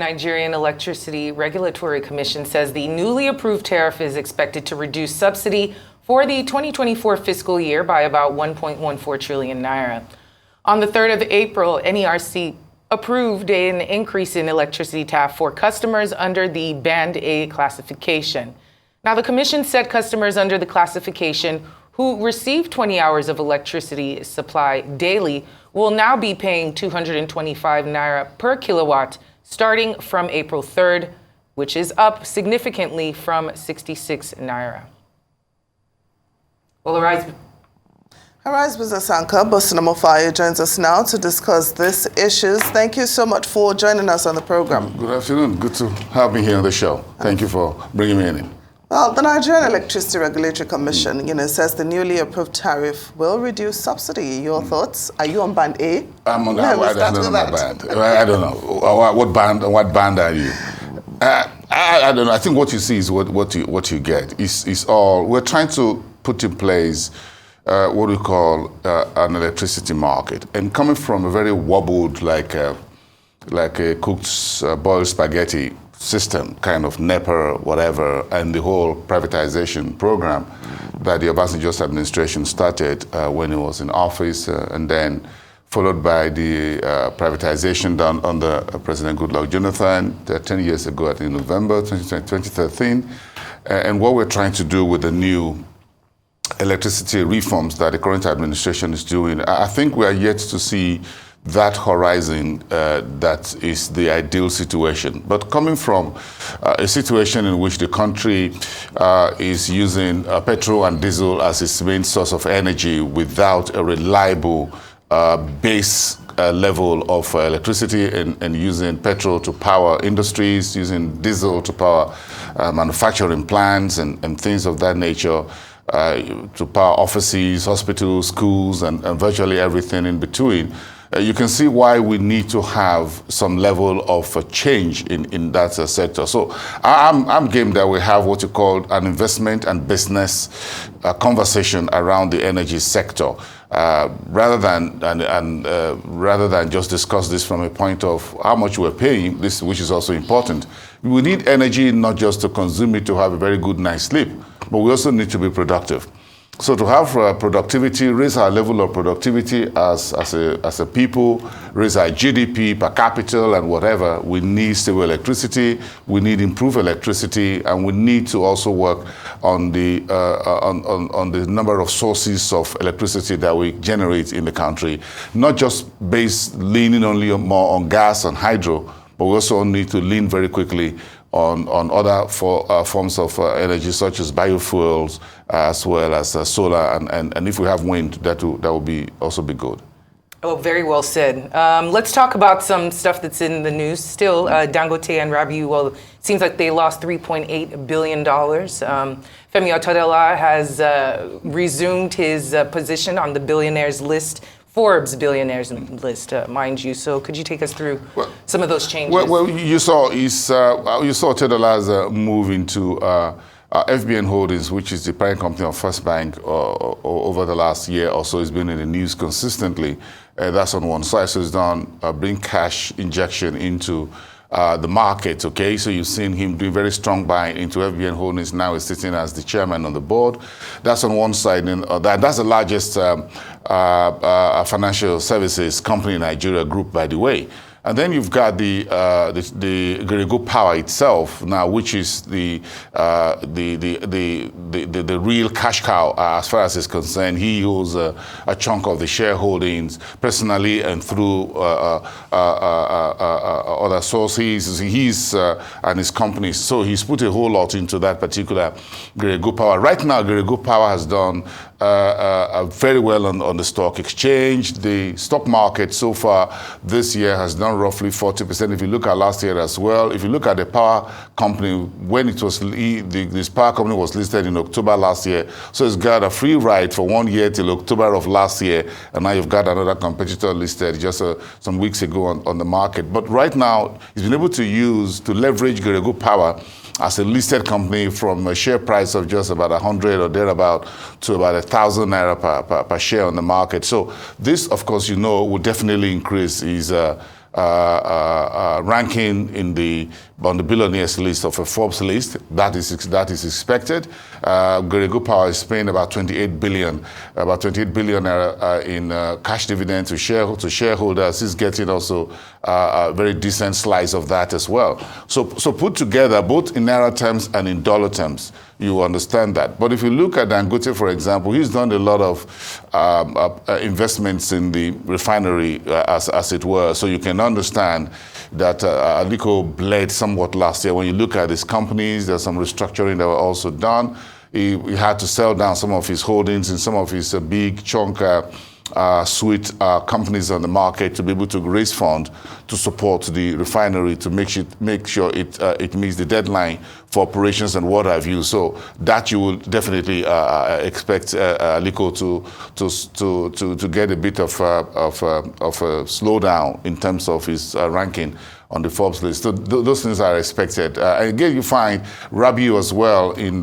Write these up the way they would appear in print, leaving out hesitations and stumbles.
Nigerian Electricity Regulatory Commission says the newly approved tariff is expected to reduce subsidy for the 2024 fiscal year by about 1.14 trillion naira. On the 3rd of April, NERC approved an increase in electricity tariff for customers under the Band A classification. Now, the commission said customers under the classification who receive 20 hours of electricity supply daily will now be paying 225 naira per kilowatt starting from April 3rd, which is up significantly from 66 naira. Well, Arise Business Anchor Boason Omofaye joins us now to discuss these issues. Thank you so much for joining us on the program. Good afternoon. Good to have me here on the show. Thank you for bringing me in. Well, the Nigerian Electricity Regulatory Commission, says the newly approved tariff will reduce subsidy. Your thoughts? Are you on Band A? I'm on I don't know my band. I don't know. What band are you? I don't know. I think what you see is what you get. It's all we're trying to put in place. What we call an electricity market, and coming from a very wobbled, like a cooked boiled spaghetti system, kind of NEPA, whatever, and the whole privatization program that the Obasanjo administration started when he was in office, and then followed by the privatization done under President Goodluck Jonathan 10 years ago, in November 2013, and what we're trying to do with the new electricity reforms that the current administration is doing. I think we are yet to see that horizon that is the ideal situation. But coming from a situation in which the country is using petrol and diesel as its main source of energy without a reliable base level of electricity, and using petrol to power industries, using diesel to power manufacturing plants and things of that nature, to power offices, hospitals, schools, and virtually everything in between. You can see why we need to have some level of change in that sector. So I'm game that we have what you call an investment and business conversation around the energy sector, rather than just discuss this from a point of how much we're paying, this which is also important. We need energy not just to consume it to have a very good night's sleep, but we also need to be productive. So to have productivity, raise our level of productivity as a people, raise our GDP per capita and whatever, we need stable electricity, we need improved electricity, and we need to also work on the number of sources of electricity that we generate in the country, not just leaning only more on gas and hydro, but we also need to lean very quickly on other forms of energy, such as biofuels, as well as solar, and if we have wind, that will also be good. Oh, very well said. Let's talk about some stuff that's in the news still. Dangote and Rabiu, well, it seems like they lost $3.8 billion. Femi Otedola has resumed his position on the Billionaires list, Forbes Billionaires list, mind you. So could you take us through some of those changes? Well, you saw Otedola's move into FBN Holdings, which is the parent company of First Bank, over the last year or so. It's been in the news consistently. That's on one side. So it's done bring cash injection into the market, okay? So you've seen him doing very strong buying into FBN Holdings. Now he's sitting as the chairman on the board. That's on one side. And that's the largest financial services company in Nigeria group, by the way. And then you've got the Geregu Power itself now, which is the real cash cow as far as is concerned. He owns a chunk of the shareholdings personally and through other sources. He's and his companies. So he's put a whole lot into that particular Geregu Power. Right now, Geregu Power has done very well on the stock exchange. The stock market so far this year has done roughly 40%. If you look at last year as well, if you look at the power company, when it was this power company was listed in October last year, so it's got a free ride for 1 year till October of last year, and now you've got another competitor listed just some weeks ago on the market. But right now, he's been able to leverage Geregu Power as a listed company from a share price of just about 100 or thereabout to about 1,000 naira per share on the market. So this, of course, will definitely increase his ranking on the billionaires list of a Forbes list. That is expected. Geregu Power is paying about 28 billion in cash dividends to shareholders. He's getting also a very decent slice of that as well. So put together, both in Naira terms and in dollar terms, you understand that. But if you look at Dangote, for example, he's done a lot of investments in the refinery, as it were. So you can understand that Aliko bled somewhat last year. When you look at his companies, there's some restructuring that were also done. He had to sell down some of his holdings in some of his big chunk sweet companies on the market to be able to raise funds to support the refinery to make sure it meets the deadline for operations and what have you. So that you will definitely expect Aliko to get a bit of a slowdown in terms of his ranking on the Forbes list. So those things are expected. And again, you find Rabiu as well in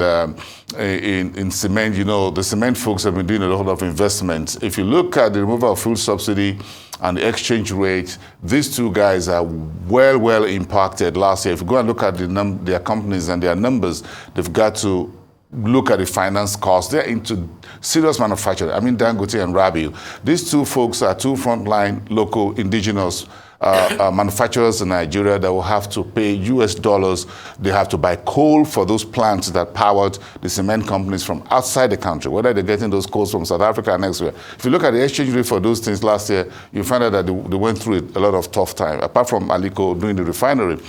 cement. You know, the cement folks have been doing a lot of investments. If you look at the removal of fuel subsidy and the exchange rate, these two guys are well impacted last year. If you go and look at their companies and their numbers, they've got to look at the finance costs. They're into serious manufacturing. I mean, Dangote and Rabiu. These two folks are two frontline local indigenous manufacturers in Nigeria that will have to pay US dollars. They have to buy coal for those plants that powered the cement companies from outside the country, whether they're getting those coals from South Africa and elsewhere. If you look at the exchange rate for those things last year, you find out that they went through a lot of tough time, apart from Aliko doing the refinery.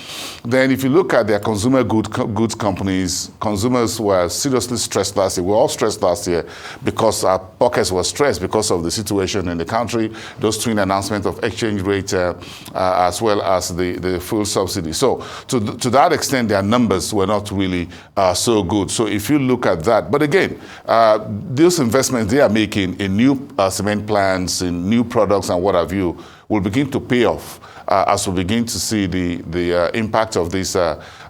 Then if you look at their consumer goods companies, consumers were seriously stressed last year. We were all stressed last year because our pockets were stressed because of the situation in the country, those twin announcements of exchange rate, as well as the fuel subsidy. So to that extent, their numbers were not really so good. So if you look at that, but again, those investments they are making in new cement plants, in new products and what have you, will begin to pay off as we begin to see the impact of this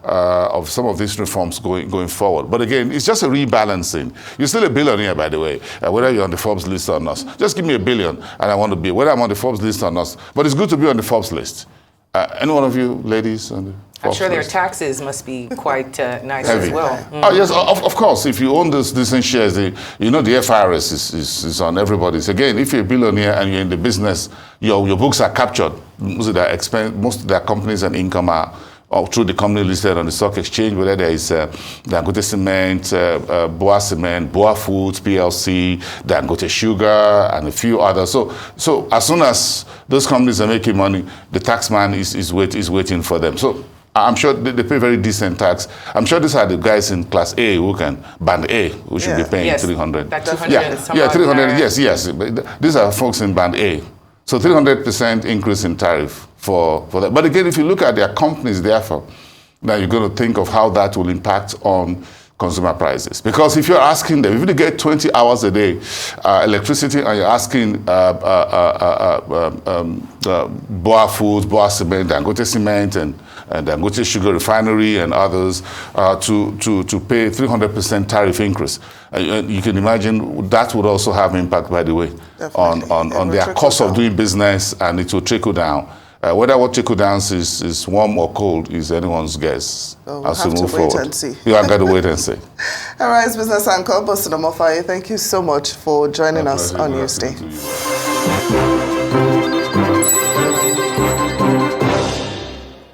of some of these reforms going forward. But again, it's just a rebalancing. You're still a billionaire, by the way, whether you're on the Forbes list or not. Just give me $1 billion, and I want to be, whether I'm on the Forbes list or not. But it's good to be on the Forbes list. Any one of you ladies on the Forbes I'm sure their list? taxes must be quite nice Heavy. as well. Oh yes, of course. If you own those decent shares, the FIRS is on everybody's. Again, if you're a billionaire and you're in the business, your books are captured. Most of their companies and income are through the company listed on the stock exchange, whether there is Dangote Cement, Boa Cement, Boa Foods, PLC, Dangote Sugar, and a few others. So as soon as those companies are making money, the taxman is waiting for them. So I'm sure they pay very decent tax. I'm sure these are the guys in Class A who can, Band A, who should be paying 300. That 200 yeah, 300, yes. But these are folks in Band A. So 300% increase in tariff for that. But again, if you look at their companies, therefore, now you're going to think of how that will impact on consumer prices. Because if you're asking them, if you get 20 hours a day electricity and you're asking Boa Foods, Boa Cement, Dangote Cement, and Dangote Sugar Refinery and others to pay 300% tariff increase, you can imagine that would also have impact, by the way, on their cost of doing business, and it will trickle down. Whether what trickle down is warm or cold is anyone's guess. We'll as have we move to wait forward. and see. You have got to wait and see. All right, business anchor Boason Omofaye, thank you so much for joining us on Newsday.